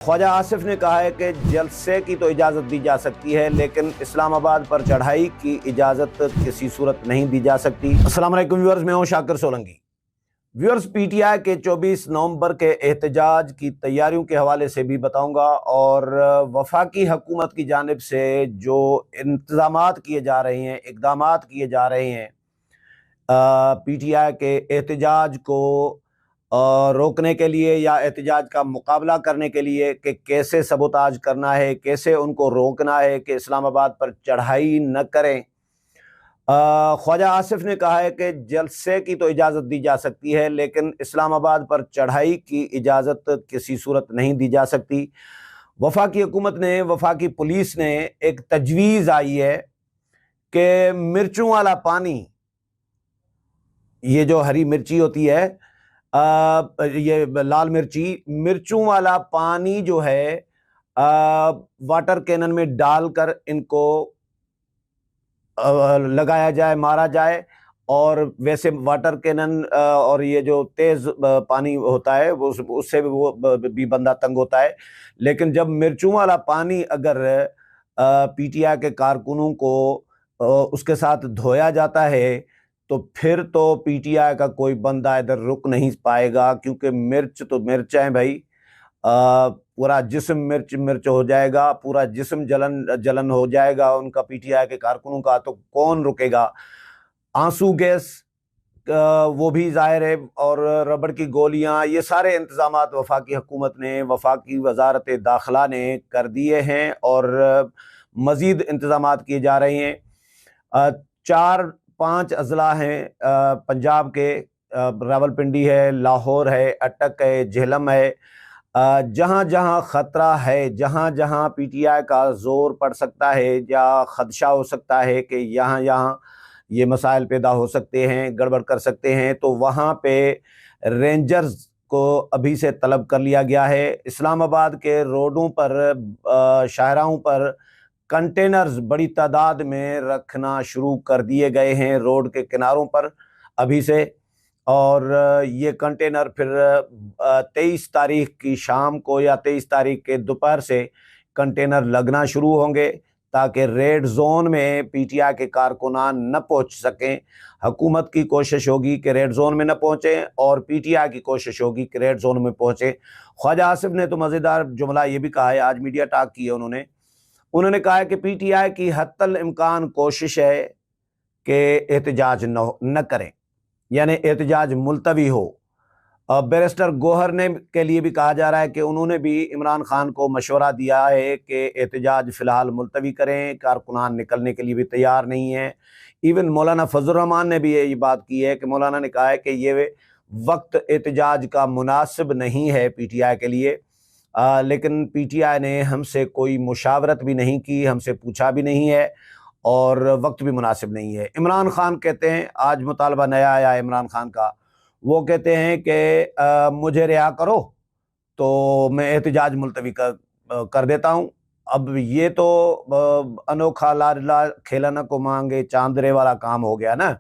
ख्वाजा आसिफ ने कहा है कि जलसे की तो इजाज़त दी जा सकती है, लेकिन इस्लामाबाद पर चढ़ाई की इजाज़त किसी सूरत नहीं दी जा सकती। अस्सलाम वालेकुम व्यूअर्स, मैं हूं शाकिर सोलंकी। व्यूअर्स, पीटीआई के 24 नवंबर के एहतजाज की तैयारियों के हवाले से भी बताऊंगा और वफाकी हुकूमत की जानिब से जो इंतजामात किए जा रहे हैं, इक़दामात किए जा रहे हैं पीटीआई के एहतजाज को रोकने के लिए या एहतजाज का मुकाबला करने के लिए कि कैसे सबोताज करना है, कैसे उनको रोकना है कि इस्लामाबाद पर चढ़ाई न करें। ख्वाजा आसिफ ने कहा है कि जलसे की तो इजाज़त दी जा सकती है, लेकिन इस्लामाबाद पर चढ़ाई की इजाज़त किसी सूरत नहीं दी जा सकती। वफाकी हुकूमत ने, वफाकी पुलिस ने एक तजवीज़ आई है कि मिर्चों वाला पानी, ये जो हरी मिर्ची होती है, ये लाल मिर्चों वाला पानी जो है वाटर कैनन में डालकर इनको लगाया जाए, मारा जाए। और वैसे वाटर कैनन और ये जो तेज़ पानी होता है वो उससे वो भी बंदा तंग होता है, लेकिन जब मिर्चों वाला पानी अगर पीटीआई के कारकुनों को उसके साथ धोया जाता है तो फिर तो पीटीआई का कोई बंदा इधर रुक नहीं पाएगा, क्योंकि मिर्च तो मिर्च है भाई। पूरा जिस्म मिर्च हो जाएगा, पूरा जिस्म जलन हो जाएगा उनका, पीटीआई के कारकुनों का, तो कौन रुकेगा। आंसू गैस वो भी ज़ाहिर है, और रबड़ की गोलियां, ये सारे इंतज़ामात वफाकी हुकूमत ने, वफाकी वजारत दाखिला ने कर दिए हैं और मज़ीद इंतज़ामात किए जा रहे हैं। 4-5 अजला हैं पंजाब के, रावलपिंडी है, लाहौर है, अटक है, झेलम है। जहाँ जहाँ ख़तरा है, जहाँ जहाँ पीटीआई का ज़ोर पड़ सकता है या ख़दशा हो सकता है कि यहाँ यहाँ ये मसाइल पैदा हो सकते हैं, गड़बड़ कर सकते हैं, तो वहाँ पे रेंजर्स को अभी से तलब कर लिया गया है। इस्लामाबाद के रोडों पर, शाहराहों पर कंटेनर्स बड़ी तादाद में रखना शुरू कर दिए गए हैं रोड के किनारों पर अभी से, और ये कंटेनर फिर 23 तारीख की शाम को या 23 तारीख के दोपहर से कंटेनर लगना शुरू होंगे, ताकि रेड जोन में पीटीआई के कारकुनान न पहुंच सकें। हुकूमत की कोशिश होगी कि रेड जोन में न पहुंचें और पीटीआई की कोशिश होगी कि रेड जोन में पहुंचें। ख्वाजा आसिफ ने तो मज़ेदार जुमला ये भी कहा है, आज मीडिया टॉक की है उन्होंने कहा है कि पीटीआई की हत्तल इम्कान कोशिश है कि एहतजाज न करें, यानी एहतजाज मुलतवी हो। बैरिस्टर गोहर ने के लिए भी कहा जा रहा है कि उन्होंने भी इमरान खान को मशवरा दिया है कि एहतजाज फ़िलहाल मुलतवी करें, कारकुनान निकलने के लिए भी तैयार नहीं है। इवन मौलाना फजल रहमान ने भी ये बात की है कि मौलाना ने कहा है कि ये वक्त एहतजाज का मुनासिब नहीं है पीटीआई के लिए। लेकिन पीटीआई ने हमसे कोई मुशावरत भी नहीं की, हमसे पूछा भी नहीं है और वक्त भी मुनासिब नहीं है। इमरान खान कहते हैं, आज मुतालबा नया आया है इमरान खान का, वो कहते हैं कि मुझे रिहा करो तो मैं एहतजाज मुलतवी कर देता हूँ। अब ये तो अनोखा लाडला खेलना को मांगे चांदरे वाला काम हो गया ना,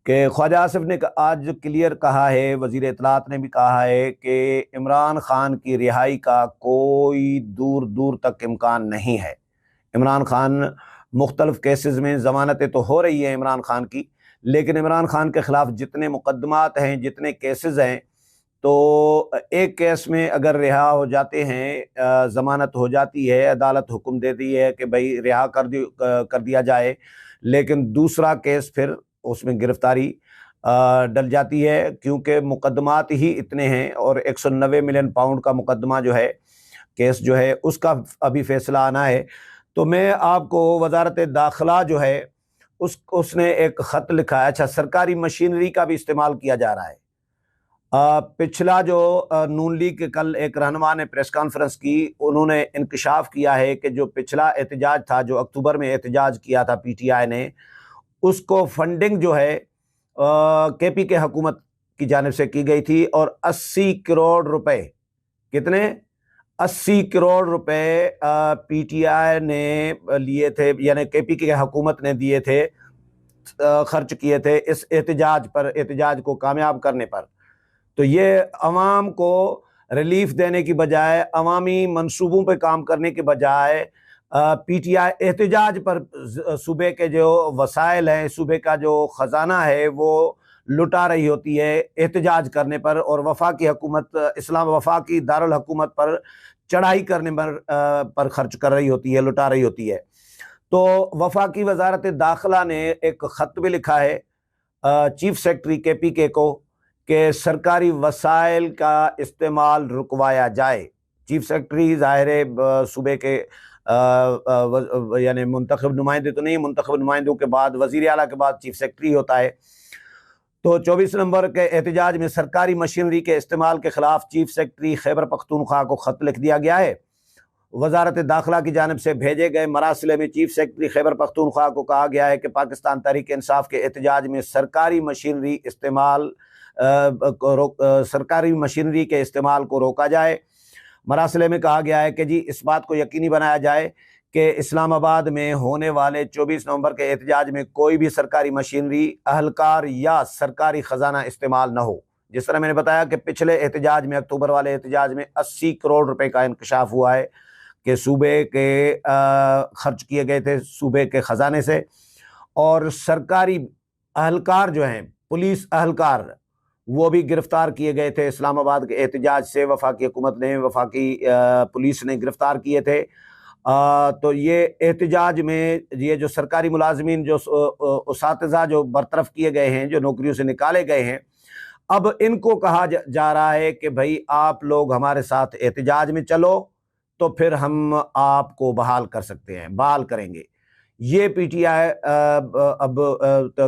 कि ख्वाजा आसिफ ने आज क्लियर कहा है, वज़ीर इत्तलात ने भी कहा है कि इमरान खान की रिहाई का कोई दूर दूर तक इम्कान नहीं है। इमरान खान मुख्तलिफ केसेस में ज़मानतें तो हो रही हैं इमरान खान की, लेकिन इमरान खान के ख़िलाफ़ जितने मुकदमात हैं, जितने केसेस हैं, तो एक केस में अगर रिहा हो जाते हैं, ज़मानत हो जाती है, अदालत हुक्म देती है कि भाई रिहा कर दिया जाए, लेकिन दूसरा केस फिर उसमें गिरफ्तारी डल जाती है, क्योंकि मुकदमात ही इतने हैं और 190 मिलियन पाउंड का मुकदमा जो है, केस जो है, उसका अभी फ़ैसला आना है। तो मैं आपको वजारत दाखिला जो है उसने एक ख़त लिखा है। अच्छा, सरकारी मशीनरी का भी इस्तेमाल किया जा रहा है। पिछला जो नून लीग के कल एक रहनुमा ने प्रेस कॉन्फ्रेंस की, उन्होंने इंकशाफ किया है कि जो पिछला एहतजाज था, जो अक्टूबर में एहतजाज किया था पीटीआई ने, उसको फंडिंग जो है केपी के हुकूमत की जानिब से की गई थी और 80 करोड़ रुपए, कितने, 80 करोड़ रुपए पीटीआई ने लिए थे, यानी केपी की हुकूमत ने दिए थे, खर्च किए थे इस एहतजाज पर, एहतजाज को कामयाब करने पर। तो ये अवाम को ریلیف دینے کی بجائے، عوامی منصوبوں پہ کام کرنے کے بجائے پی ٹی آئی احتجاج پر صوبے کے جو وسائل ہیں، صوبے کا جو خزانہ ہے وہ لٹا رہی ہوتی ہے احتجاج کرنے پر، اور وفاقی حکومت وفاقی دارالحکومت پر چڑھائی کرنے پر خرچ کر رہی ہوتی ہے، لٹا رہی ہوتی ہے۔ تو وفاقی وزارت داخلہ نے ایک خط بھی لکھا ہے چیف سیکرٹری کے پی کے کو کہ سرکاری وسائل کا استعمال رکوایا جائے۔ چیف سیکرٹری ظاہر صوبے کے یعنی منتخب نمائندے تو نہیں، منتخب نمائندوں کے بعد وزیر اعلیٰ کے بعد چیف سیکرٹری ہوتا ہے۔ تو 24 نومبر کے احتجاج میں سرکاری مشینری کے استعمال کے خلاف چیف سیکرٹری خیبر پختونخوا کو خط لکھ دیا گیا ہے۔ وزارت داخلہ کی جانب سے بھیجے گئے مراسلے میں چیف سیکرٹری خیبر پختونخوا کو کہا گیا ہے کہ پاکستان تحریک انصاف کے احتجاج میں سرکاری مشینری کے استعمال کو روکا جائے۔ مراسلے میں کہا گیا ہے کہ جی اس بات کو یقینی بنایا جائے کہ اسلام آباد میں ہونے والے 24 نومبر کے احتجاج میں کوئی بھی سرکاری مشینری، اہلکار یا سرکاری خزانہ استعمال نہ ہو۔ جس طرح میں نے بتایا کہ پچھلے احتجاج میں، اکتوبر والے احتجاج میں 80 کروڑ روپے کا انکشاف ہوا ہے کہ صوبے کے خرچ کیے گئے تھے صوبے کے خزانے سے، اور سرکاری اہلکار جو ہیں، پولیس اہلکار، وہ بھی گرفتار کیے گئے تھے اسلام آباد کے احتجاج سے۔ وفاقی حکومت نے، وفاقی پولیس نے گرفتار کیے تھے۔ تو یہ احتجاج میں یہ جو سرکاری ملازمین، جو اساتذہ جو برطرف کیے گئے ہیں، جو نوکریوں سے نکالے گئے ہیں، اب ان کو کہا جا رہا ہے کہ بھائی آپ لوگ ہمارے ساتھ احتجاج میں چلو تو پھر ہم آپ کو بحال کر سکتے ہیں، بحال کریں گے۔ یہ پی ٹی آئی اب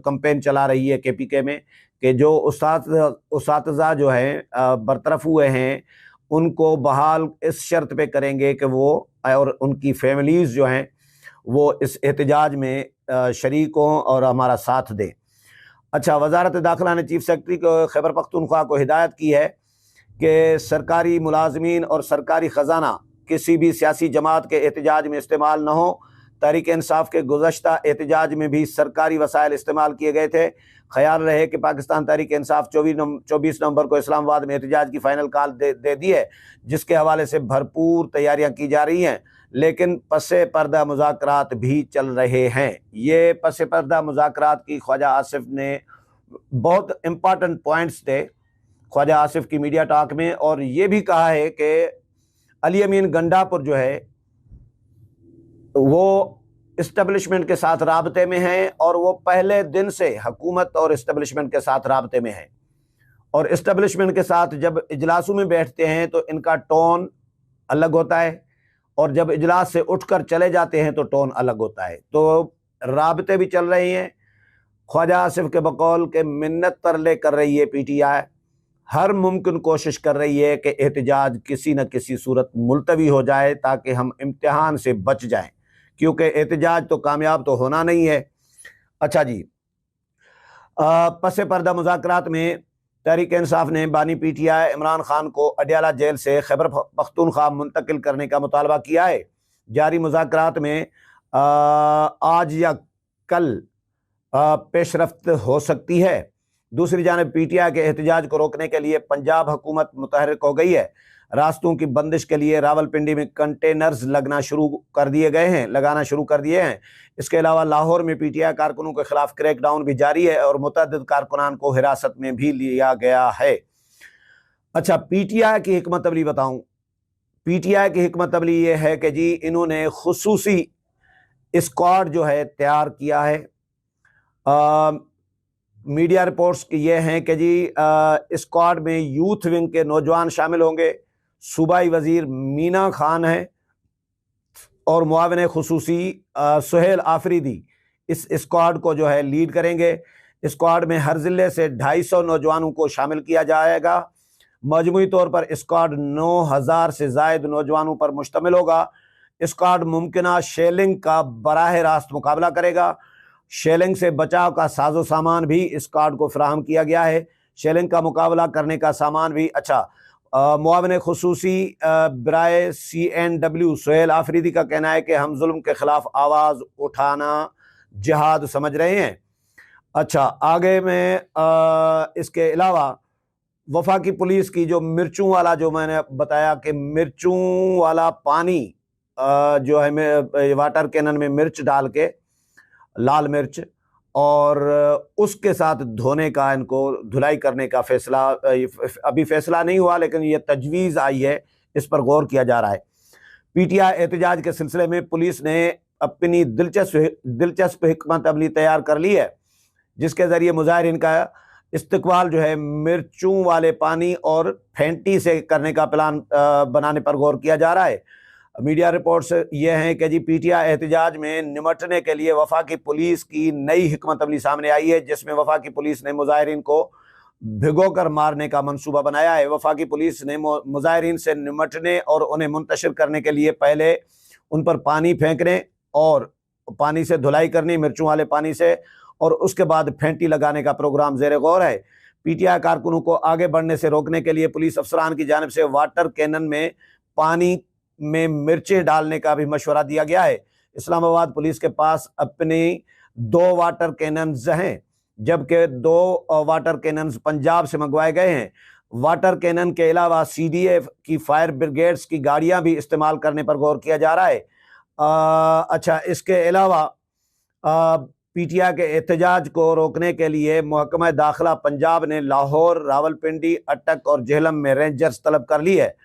کمپین چلا رہی ہے کے پی کے میں کہ جو اساتذہ جو ہیں برطرف ہوئے ہیں ان کو بحال اس شرط پہ کریں گے کہ وہ اور ان کی فیملیز جو ہیں وہ اس احتجاج میں شریک ہوں اور ہمارا ساتھ دیں۔ اچھا، وزارت داخلہ نے چیف سیکرٹری کو خیبر پختونخوا کو ہدایت کی ہے کہ سرکاری ملازمین اور سرکاری خزانہ کسی بھی سیاسی جماعت کے احتجاج میں استعمال نہ ہو۔ تحریک انصاف کے گزشتہ احتجاج میں بھی سرکاری وسائل استعمال کیے گئے تھے۔ خیال رہے کہ پاکستان تحریک انصاف 24 نومبر کو اسلام آباد میں احتجاج کی فائنل کال دے دی ہے، جس کے حوالے سے بھرپور تیاریاں کی جا رہی ہیں، لیکن پس پردہ مذاکرات بھی چل رہے ہیں۔ یہ پس پردہ مذاکرات کی خواجہ آصف نے بہت امپارٹنٹ پوائنٹس تھے خواجہ آصف کی میڈیا ٹاک میں، اور یہ بھی کہا ہے کہ علی امین گنڈاپور جو ہے وہ اسٹیبلشمنٹ کے ساتھ رابطے میں ہیں، اور وہ پہلے دن سے حکومت اور اسٹیبلشمنٹ کے ساتھ رابطے میں ہیں، اور اسٹیبلشمنٹ کے ساتھ جب اجلاسوں میں بیٹھتے ہیں تو ان کا ٹون الگ ہوتا ہے، اور جب اجلاس سے اٹھ کر چلے جاتے ہیں تو ٹون الگ ہوتا ہے۔ تو رابطے بھی چل رہے ہیں۔ خواجہ آصف کے بقول کہ منت ترلے کر رہی ہے پی ٹی آئی، ہر ممکن کوشش کر رہی ہے کہ احتجاج کسی نہ کسی صورت ملتوی ہو جائے تاکہ ہم امتحان سے بچ جائیں، کیونکہ احتجاج تو کامیاب تو ہونا نہیں ہے۔ اچھا جی، پس پردہ مذاکرات میں تحریک انصاف نے بانی P T I Imran Khan کو اڈیالہ جیل سے خیبر پختونخوا منتقل کرنے کا مطالبہ کیا ہے۔ جاری مذاکرات میں آج یا کل پیش رفت ہو سکتی ہے۔ دوسری جانب پی ٹی آئی کے احتجاج کو روکنے کے لیے پنجاب حکومت متحرک ہو گئی ہے۔ راستوں کی بندش کے لیے راولپنڈی میں کنٹینرز لگانا شروع کر دیے ہیں۔ اس کے علاوہ لاہور میں پی ٹی آئی کارکنوں کے خلاف کریک ڈاؤن بھی جاری ہے، اور متعدد کارکنان کو حراست میں بھی لیا گیا ہے۔ اچھا، پی ٹی آئی کی حکمت عملی بتاؤں۔ پی ٹی آئی کی حکمت عملی یہ ہے کہ جی انہوں نے خصوصی اسکواڈ جو ہے تیار کیا ہے۔ میڈیا رپورٹس یہ ہیں کہ جی اسکواڈ میں یوتھ ونگ کے نوجوان شامل ہوں گے۔ صوبائی وزیر مینا خان ہے اور معاون خصوصی سہیل آفریدی اس اسکواڈ کو جو ہے لیڈ کریں گے۔ اسکواڈ میں ہر ضلع سے 250 نوجوانوں کو شامل کیا جائے گا۔ مجموعی طور پر اسکواڈ 9000 سے زائد نوجوانوں پر مشتمل ہوگا۔ اسکواڈ ممکنہ شیلنگ کا براہ راست مقابلہ کرے گا۔ شیلنگ سے بچاؤ کا ساز و سامان بھی اسکواڈ کو فراہم کیا گیا ہے۔ شیلنگ کا مقابلہ کرنے کا سامان بھی۔ اچھا، معاون خصوصی برائے CNW سہیل آفریدی کا کہنا ہے کہ ہم ظلم کے خلاف آواز اٹھانا جہاد سمجھ رہے ہیں۔ اچھا، آگے میں اس کے علاوہ वफाकी पुलिस की जो मिर्चों वाला, जो मैंने बताया कि मिर्चों वाला पानी जो है वाटर कैनन में मिर्च डाल के, लाल मिर्च, और उसके साथ धोने का, इनको धुलाई करने का फैसला, अभी फैसला नहीं हुआ लेकिन ये तजवीज़ आई है, इस पर गौर किया जा रहा है। पीटीआई एहतजाज के सिलसिले में पुलिस ने अपनी दिलचस्प हिकमत अमली तैयार कर ली है, जिसके ज़रिए मुजाहिरीन का इस्तकबाल जो है मिर्चों वाले पानी और फेंटी से करने का प्लान बनाने पर गौर किया जा रहा है। मीडिया रिपोर्ट्स ये हैं कि जी पीटीआई एहतजाज में निमटने के लिए वफाकी पुलिस की नई हिकमत अमली सामने आई है, जिसमें वफाकी पुलिस ने मुजाहिरीन को भिगोकर मारने का मंसूबा बनाया है। वफाकी पुलिस ने मुजाहिरीन से निमटने और उन्हें मुंतशिर करने के लिए पहले उन पर पानी फेंकने और पानी से धुलाई करनी, मिर्चों वाले पानी से, और उसके बाद फेंटी लगाने का प्रोग्राम ज़ेर गौर है। पीटीआई कारकुनों को आगे बढ़ने से रोकने के लिए पुलिस अफसरान की जानिब से वाटर कैनन में पानी में मिर्चें डालने का भी मशवरा दिया गया है। इस्लामाबाद पुलिस के पास अपनी 2 वाटर कैनन्स हैं, जबकि 2 वाटर कैनन्स पंजाब से मंगवाए गए हैं। वाटर कैनन के अलावा सीडीएफ की फायर ब्रिगेड्स की गाड़ियां भी इस्तेमाल करने पर गौर किया जा रहा है। अच्छा, इसके अलावा पीटीआई के एहतजाज को रोकने के लिए महकमा दाखिला पंजाब ने लाहौर, रावलपिंडी, अटक और झेलम में रेंजर्स तलब कर ली है।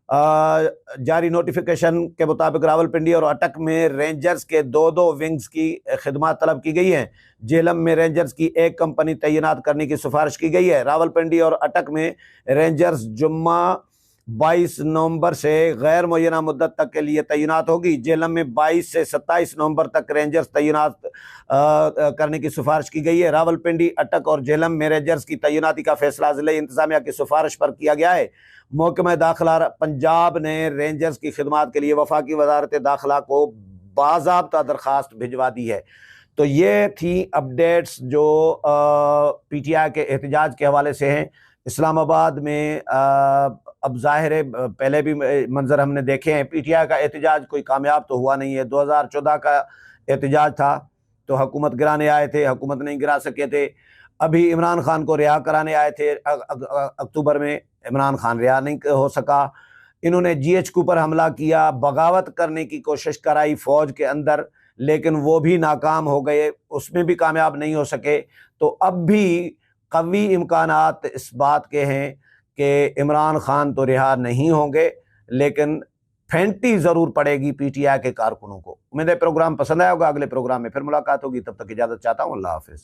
जारी नोटिफिकेशन के मुताबिक रावलपिंडी और अटक में रेंजर्स के 2-2 विंग्स की खिदमत तलब की गई हैं। झेलम में रेंजर्स की 1 कंपनी तैनात करने की सिफारिश की गई है। रावलपिंडी और अटक में रेंजर्स जुम्मा 22 नवंबर से गैर मुअय्यना मुद्दत तक के लिए तैनात होगी। झेलम में 22 से 27 नवंबर तक रेंजर्स तैनात करने की सिफारिश की गई है। रावलपिंडी, अटक और झेलम में रेंजर्स की तैनाती का फैसला ज़िला इंतज़ामिया की सिफारिश पर किया गया है। महकमा दाखिला पंजाब ने रेंजर्स की खिदमत के लिए वफाकी वजारत दाखिला को बाज़ाब्ता दरख्वास्त भिजवा दी है। तो ये थी अपडेट्स जो पीटीआई के एहतजाज के हवाले से हैं। इस्लामाबाद में अब ज़ाहिर है, पहले भी मंजर हमने देखे हैं, पीटीआई का एहतजाज कोई कामयाब तो हुआ नहीं है। 2014 का एहतजाज था तो हुकूमत गिराने आए थे, हुकूमत नहीं गिरा सके थे। अभी इमरान खान को रिहा कराने आए थे अक्टूबर में, इमरान खान रिहा नहीं हो सका। इन्होंने GHQ पर हमला किया, बगावत करने की कोशिश कराई फ़ौज के अंदर, लेकिन वो भी नाकाम हो गए, उसमें भी कामयाब नहीं हो सके। तो अब भी कवी इम्कानात इस बात के हैं कि इमरान खान तो रिहा नहीं होंगे, लेकिन फेंटी ज़रूर पड़ेगी पीटीआई के कारकुनों को। उम्मीद है प्रोग्राम पसंद आया होगा। अगले प्रोग्राम में फिर मुलाकात होगी, तब तक इजाज़त चाहता हूँ। अल्लाह हाफ़िज़।